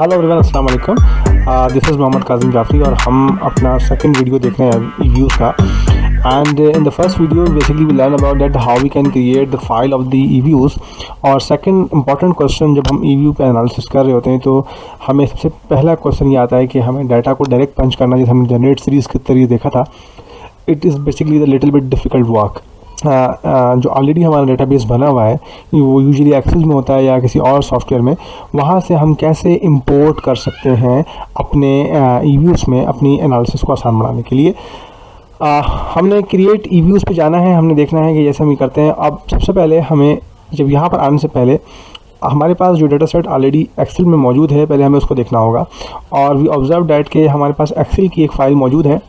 Hello everyone, अस्सलाम वालेकुम। This is Mohammad Kazim Jafri और हम अपना सेकंड वीडियो देख रहे हैं ईव्यूज़ का। And in the first video basically we learn about that how we can create the file of the EViews. और सेकंड इंपॉर्टेंट क्वेश्चन, जब हम ईव्यू का एनालिसिस कर रहे होते हैं तो हमें सबसे पहला क्वेश्चन ये आता है कि हमें डाटा को डायरेक्ट पंच करना, जैसे हमने जनरेट सीरीज़ के तरीके देखा था। It is basically the little bit difficult work. जो ऑलरेडी हमारा डेटाबेस बना हुआ है वो यूजुअली एक्सेल में होता है या किसी और सॉफ्टवेयर में, वहाँ से हम कैसे इंपोर्ट कर सकते हैं अपने ईव्यूज़ में अपनी एनालिसिस को आसान बनाने के लिए। हमने क्रिएट ईव्यूज़ पे जाना है। हमने देखना है कि जैसे हम ये करते हैं। अब सबसे पहले हमें जब यहाँ पर आने से पहले हमारे पास जो डेटा सेट ऑलरेडी एक्सेल में मौजूद है, पहले हमें उसको देखना होगा। और वी ऑब्जर्व डैट के हमारे पास एक्सेल की एक फ़ाइल मौजूद है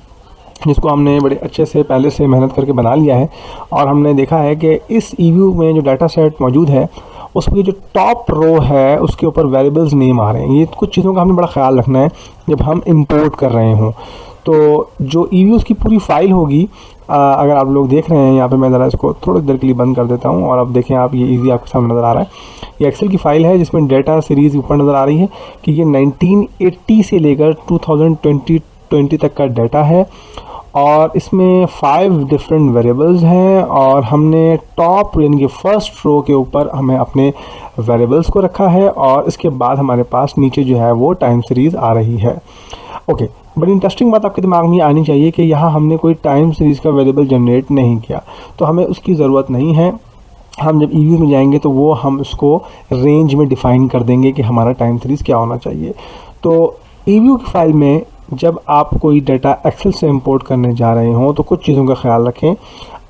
जिसको हमने बड़े अच्छे से पहले से मेहनत करके बना लिया है। और हमने देखा है कि इस ईव्यू में जो डाटा सेट मौजूज़ है उसकी जो टॉप रो है उसके ऊपर वेरिएबल्स नेम आ रहे हैं। ये कुछ चीज़ों का हमने बड़ा ख्याल रखना है जब हम इंपोर्ट कर रहे हों। तो जो ईव्यूज़ की पूरी फाइल होगी, अगर आप लोग देख रहे हैं यहाँ पे, मैं ज़रा इसको थोड़ी देर के लिए बंद कर देता हूँ और अब देखें आप, ये ईजी आपके सामने नज़र आ रहा है। ये एक्सेल की फ़ाइल है जिसमें डेटा सीरीज़ ऊपर नज़र आ रही है कि ये 1980 से लेकर 2020 तक का डाटा है। और इसमें 5 डिफरेंट वेरिएबल्स हैं और हमने टॉप यानी कि फर्स्ट रो के ऊपर हमें अपने वेरिएबल्स को रखा है और इसके बाद हमारे पास नीचे जो है वो टाइम सीरीज़ आ रही है। ओके, बड़ी इंटरेस्टिंग बात आपके दिमाग में आनी चाहिए कि यहाँ हमने कोई टाइम सीरीज़ का वेरिएबल जनरेट नहीं किया, तो हमें उसकी ज़रूरत नहीं है। हम जब ईव्यू में जाएंगे तो वो हम उसको रेंज में डिफ़ाइन कर देंगे कि हमारा टाइम सीरीज़ क्या होना चाहिए। तो ईव्यू की फ़ाइल में जब आप कोई डाटा एक्सेल से इंपोर्ट करने जा रहे हों तो कुछ चीज़ों का ख्याल रखें।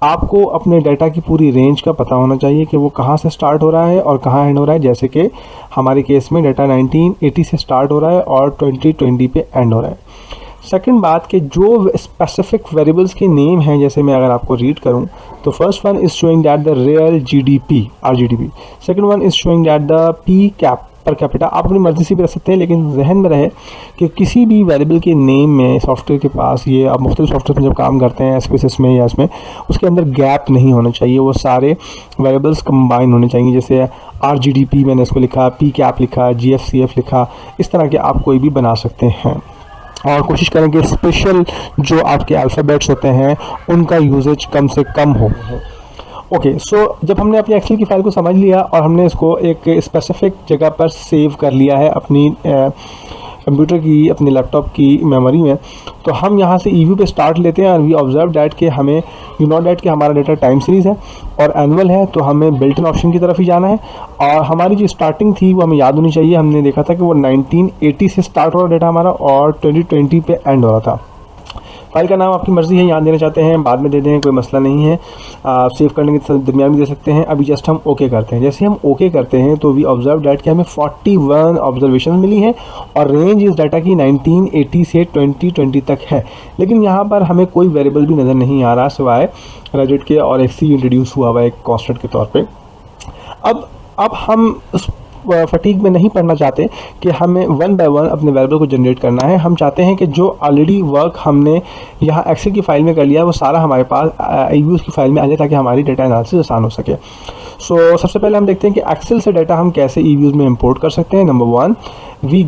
आपको अपने डाटा की पूरी रेंज का पता होना चाहिए कि वो कहाँ से स्टार्ट हो रहा है और कहाँ एंड हो रहा है। जैसे कि हमारे केस में डाटा 1980 से स्टार्ट हो रहा है और 2020 पे एंड हो रहा है। सेकंड बात कि जो स्पेसिफिक वेरिएबल्स के नेम हैं, जैसे मैं अगर आपको रीड करूं तो first one is showing that the real GDP RGDP, second one is showing that the P cap per capita. आप अपनी मर्ज़ी से भी रख सकते हैं, लेकिन जहन में रहे कि किसी भी वेरिएबल के नेम में सॉफ्टवेयर के पास, ये आप मुख्तलिफ सॉफ्टवेयर में जब काम करते हैं SPSS में या इसमें, उसके अंदर गैप नहीं होना चाहिए। वो सारे वेरिएबल्स कंबाइन होने चाहिए। जैसे RGDP मैंने इसको लिखा, पी कैप लिखा, GFCF लिखा, इस तरह के आप कोई भी बना सकते हैं। और कोशिश करें कि स्पेशल जो आपके अल्फ़ाबेट्स होते हैं उनका यूजेज कम से कम हो। ओके, सो जब हमने अपनी एक्सेल की फ़ाइल को समझ लिया और हमने इसको एक स्पेसिफिक जगह पर सेव कर लिया है अपनी कंप्यूटर की, अपने लैपटॉप की मेमोरी में, तो हम यहाँ से ईव्यू पे स्टार्ट लेते हैं। और वी ऑब्जर्व डैट कि हमें यू नो डैट कि हमारा डाटा टाइम सीरीज़ है और एनुअल है, तो हमें बिल्ट इन ऑप्शन की तरफ ही जाना है। और हमारी जो स्टार्टिंग थी वो हमें याद होनी चाहिए। हमने देखा था कि वो 1980 से स्टार्ट हो रहा डाटा हमारा और 2020 पे एंड हो रहा था। फाइल का नाम आपकी मर्ज़ी है, यहाँ देना चाहते हैं बाद में दे दें, कोई मसला नहीं है। सेव करने के दरमियान भी दे सकते हैं। अभी जस्ट हम ओके करते हैं। जैसे हम ओके करते हैं तो वी ऑब्जर्व डैट कि हमें 41 ऑब्जर्वेशन मिली हैं और रेंज इस डाटा की 1980 से 2020 तक है। लेकिन यहाँ पर हमें कोई वेरिएबल भी नज़र नहीं आ रहा सिवाय रेडिट के, और एक सी इंट्रोड्यूस हुआ हुआ एक कांस्टेंट के तौर पर। अब हम उस फटीग में नहीं पढ़ना चाहते कि हमें वन बाय वन अपने वेरिएबल को जनरेट करना है। हम चाहते हैं कि जो ऑलरेडी वर्क हमने यहाँ एक्सेल की फ़ाइल में कर लिया है वो सारा हमारे पास ईव्यूज़ की फ़ाइल में आ जाए ताकि हमारी डाटा एनालिसिस आसान हो सके। सो सबसे पहले हम देखते हैं कि एक्सेल से डाटा हम कैसे ईव्यूज़ में इंपोर्ट कर सकते हैं। Number 1, we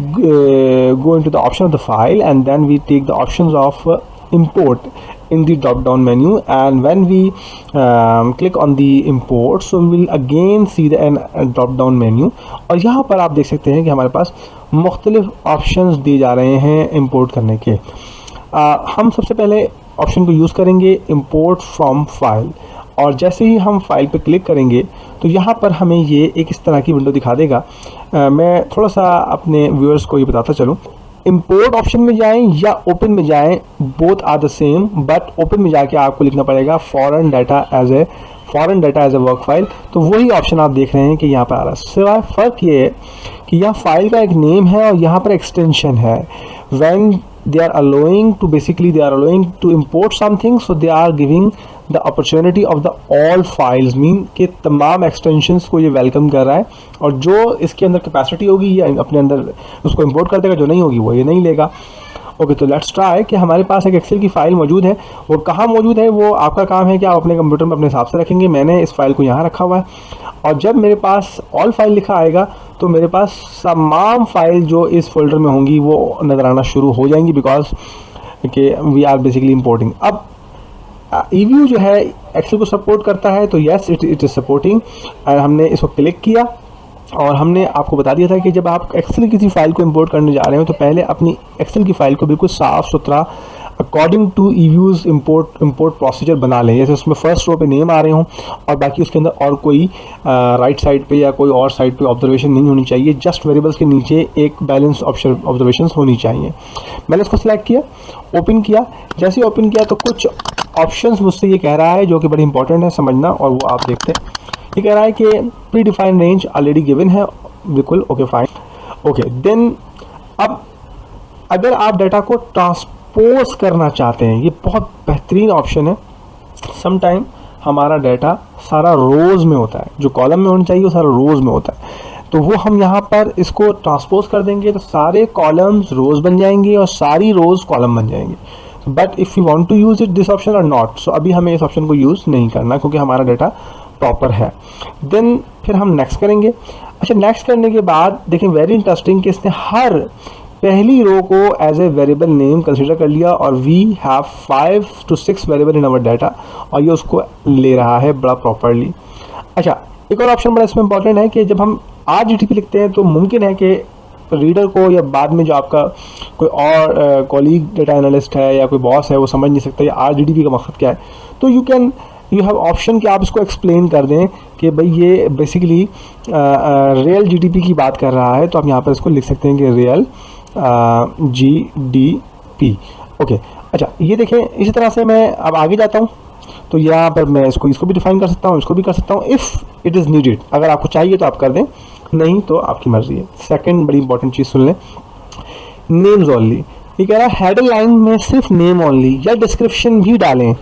go into the option of the file and then we take the options of import in the drop down menu, and when we click on the import, so we will again see the drop down menu। और यहाँ पर आप देख सकते हैं कि हमारे पास मुख्तलिफ ऑप्शंस दिए जा रहे हैं इंपोर्ट करने के। हम सबसे पहले ऑप्शन को यूज़ करेंगे इंपोर्ट फ्रॉम फाइल, और जैसे ही हम फाइल पर क्लिक करेंगे तो यहाँ पर हमें ये एक इस तरह की विंडो दिखा देगा। मैं थोड़ा सा अपने व्यूअर्स को ये बताता चलूँ, इंपोर्ट ऑप्शन में जाएं या ओपन में जाएं, both are the same, but open में जाके आपको लिखना पड़ेगा foreign data as a work file. तो वही ऑप्शन आप देख रहे हैं कि यहाँ पर आ रहा है। सिवाय फ़र्क ये है कि यहाँ फाइल का एक नेम है और यहाँ पर एक्सटेंशन है। When they are allowing to import something, so they are giving the opportunity of the all files, mean कि तमाम एक्सटेंशंस को ये वेलकम कर रहा है, और जो इसके अंदर कैपेसिटी होगी ये अपने अंदर उसको इंपोर्ट कर देगा, जो नहीं होगी वो ये नहीं लेगा। ओके, तो लेट्स ट्राई कि हमारे पास एक एक्सेल की फ़ाइल मौजूद है। वो कहाँ मौजूद है वो आपका काम है कि आप अपने कंप्यूटर में अपने हिसाब से रखेंगे। मैंने इस फाइल को यहाँ रखा हुआ है, और जब मेरे पास ऑल फाइल लिखा आएगा तो मेरे पास तमाम फाइल जो इस फोल्डर में होंगी वो नज़र आना शुरू हो जाएंगी, बिकॉज कि वी आर बेसिकली इम्पोर्टिंग। अब ईव्यू जो है एक्सेल को सपोर्ट करता है, तो यस इट इज़ सपोर्टिंग। हमने इसको क्लिक किया और हमने आपको बता दिया था कि जब आप एक्सेल किसी फाइल को इंपोर्ट करने जा रहे हो तो पहले अपनी एक्सेल की फ़ाइल को बिल्कुल साफ़ सुथरा अकॉर्डिंग टू ईव्यूज़ इंपोर्ट प्रोसीजर बना लें। जैसे उसमें फर्स्ट रो पे नेम आ रहे हों और बाकी उसके अंदर और कोई राइट साइड पे या कोई और साइड पे ऑब्जर्वेशन नहीं होनी चाहिए। जस्ट वेरिएबल्स के नीचे एक बैलेंस ऑब्जर्वेशन होनी चाहिए। मैंने इसको सिलेक्ट किया, ओपन किया। जैसे ही ओपन किया तो कुछ ऑप्शंस मुझसे ये कह रहा है जो कि बड़ी इंपॉर्टेंट है समझना, और वो आप देखते हैं। ये कह रहा है कि pre defined range already given है, बिल्कुल ओके फाइन। ओके देन अब अगर आप डाटा को ट्रांसपोज करना चाहते हैं, ये बहुत बेहतरीन ऑप्शन है। सम टाइम हमारा डाटा सारा रोज़ में होता है, जो कॉलम में होना चाहिए वो सारा रोज़ में होता है, तो वो हम यहाँ पर इसको ट्रांसपोज कर देंगे तो सारे कॉलम्स रोज़ बन जाएंगे और सारी रोज़ कॉलम बन जाएंगे। But if you want to use it this option और नॉट, सो अभी हमें इस ऑप्शन को यूज़ नहीं करना क्योंकि हमारा डाटा प्रॉपर है। देन फिर हम नेक्स्ट करेंगे। अच्छा, नेक्स्ट करने के बाद देखें वेरी इंटरेस्टिंग कि इसने हर पहली रो को as a variable name consider कर लिया और we have 5 to 6 variable in our data, और ये उसको ले रहा है बड़ा प्रॉपरली। अच्छा, एक और ऑप्शन बड़ा इसमें इंपॉर्टेंट है कि जब हम RGDP लिखते हैं तो मुमकिन है कि रीडर को या बाद में जो आपका कोई और कॉलीग डेटा एनालिस्ट है या कोई बॉस है वो समझ नहीं सकता या RGDP का मकसद क्या है, तो यू हैव ऑप्शन कि आप इसको एक्सप्लेन कर दें कि भाई ये बेसिकली रियल GDP की बात कर रहा है, तो आप यहाँ पर इसको लिख सकते हैं कि रियल GDP। ओके, अच्छा ये देखें, इसी तरह से मैं अब आगे जाता हूँ तो यहाँ पर मैं इसको भी डिफाइन कर सकता हूँ, इसको भी कर सकता हूँ। इफ़ इट इज़ नीडेड, अगर आपको चाहिए तो आप कर दें, नहीं तो आपकी मर्ज़ी है। सेकंड बड़ी इंपॉर्टेंट चीज़ सुन लें, नेम्स ओनली। ये कह रहा है हेडर लाइन में सिर्फ नेम ओनली या डिस्क्रिप्शन भी डालें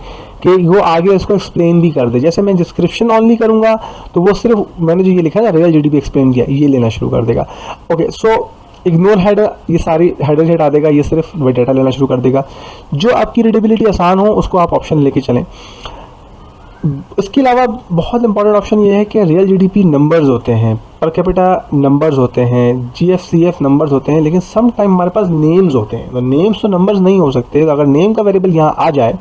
कि वो आगे उसको एक्सप्लेन भी कर दे। जैसे मैं डिस्क्रिप्शन ऑनली करूँगा तो वो सिर्फ मैंने जो ये लिखा है ना रियल GDP एक्सप्लेन किया, ये लेना शुरू कर देगा। ओके, सो इग्नोर हेडर, ये सारी हेडर हटा देगा, ये सिर्फ वही डाटा लेना शुरू कर देगा। जो आपकी रीडेबिलिटी आसान हो उसको आप ऑप्शन लेके चलें। इसके अलावा बहुत इंपॉर्टेंट ऑप्शन ये है कि रियल GDP नंबर्स होते हैं, पर कैपिटा नंबर्स होते हैं, GFCF नंबर्स होते हैं, लेकिन सम टाइम हमारे पास नेम्स होते हैं। तो नेम्स तो नंबर्स नहीं हो सकते, तो अगर नेम का वेरिएबल यहाँ आ जाए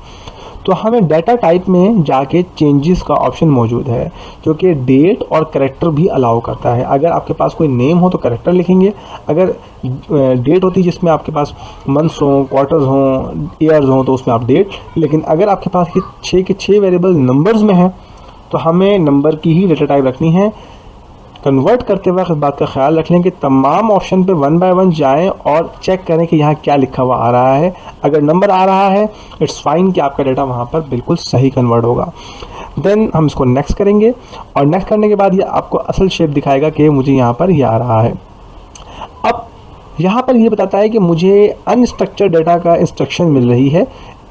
तो हमें डाटा टाइप में जाके चेंजेस का ऑप्शन मौजूद है जो कि डेट और कैरेक्टर भी अलाउ करता है। अगर आपके पास कोई नेम हो तो कैरेक्टर लिखेंगे, अगर डेट होती जिसमें आपके पास मंथ्स हों, क्वार्टर्स हों, ईयर्स हों तो उसमें आप डेट, लेकिन अगर आपके पास ये 6 के 6 वेरिएबल नंबर्स में हैं तो हमें नंबर की ही डाटा टाइप रखनी है। कन्वर्ट करते वक्त इस बात का ख्याल रख लें कि तमाम ऑप्शन पे 1 बाय 1 जाएं और चेक करें कि यहाँ क्या लिखा हुआ आ रहा है। अगर नंबर आ रहा है इट्स फाइन कि आपका डाटा वहाँ पर बिल्कुल सही कन्वर्ट होगा। देन हम इसको नेक्स्ट करेंगे और नेक्स्ट करने के बाद ये आपको असल शेप दिखाएगा कि मुझे यहाँ पर ये आ रहा है। अब यहाँ पर ये बताता है कि मुझे अनस्ट्रक्चर्ड डाटा का इंस्ट्रक्शन मिल रही है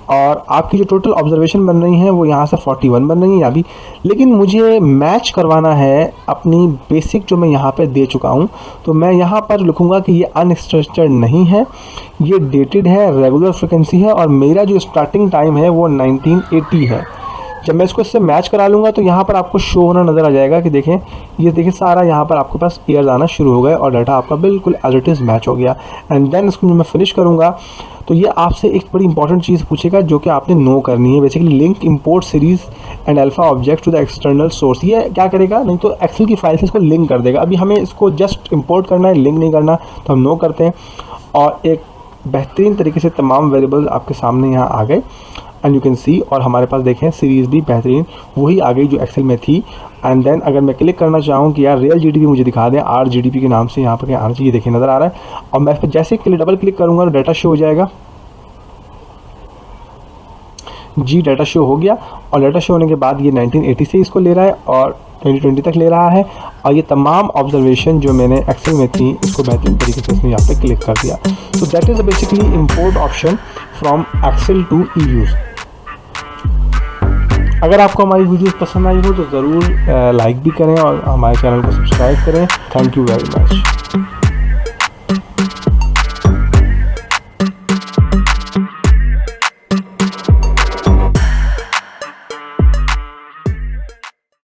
और आपकी जो टोटल ऑब्जर्वेशन बन रही हैं वो यहाँ से 41 बन रही हैं अभी, लेकिन मुझे मैच करवाना है अपनी बेसिक जो मैं यहाँ पे दे चुका हूँ। तो मैं यहाँ पर लिखूँगा कि ये अनस्ट्रक्चर्ड नहीं है, ये डेटेड है, रेगुलर फ्रिक्वेंसी है और मेरा जो स्टार्टिंग टाइम है वो 1980 है। जब मैं इसको इससे मैच करा लूँगा तो यहाँ पर आपको शो होना नज़र आ जाएगा कि देखें, ये देखिए सारा यहाँ पर आपके पास ईयर्स आना शुरू हो गए और डाटा आपका बिल्कुल एज इट इज़ मैच हो गया। एंड देन इसको मैं फिनिश करूँगा तो ये आपसे एक बड़ी इंपॉर्टेंट चीज़ पूछेगा जो कि आपने नो करनी है, basically link import series and alpha object to the external source. ये क्या करेगा, नहीं तो एक्सेल की फाइल से इसको लिंक कर देगा। अभी हमें इसको जस्ट इंपोर्ट करना है, लिंक नहीं करना, तो हम नो करते हैं और एक बेहतरीन तरीके से तमाम वेरिएबल आपके सामने यहाँ आ गए एंड यू कैन सी। और हमारे पास देखें सीरीज़ भी बेहतरीन वही आ गई जो एक्सेल में थी। एंड देन अगर मैं क्लिक करना चाहूँ कि यार रियल GDP मुझे दिखा दें, RGDP के नाम से यहाँ पर आना चाहिए, देखिए नज़र आ रहा है। और मैं इस पर जैसे डबल क्लिक करूँगा तो डाटा शो हो जाएगा जी, डाटा शो हो गया। और डाटा शो होने के बाद ये 1980 से इसको ले रहा है और 2020 तक ले रहा है और ये तमाम ऑब्जर्वेशन जो मैंने एक्सेल में थी इसको बेहतरीन तरीके से इसमें यहाँ पे क्लिक कर दिया। So that is basically import option from Excel to EViews. अगर आपको हमारी वीडियोस पसंद आई हो तो ज़रूर लाइक भी करें और हमारे चैनल को सब्सक्राइब करें। Thank you very much.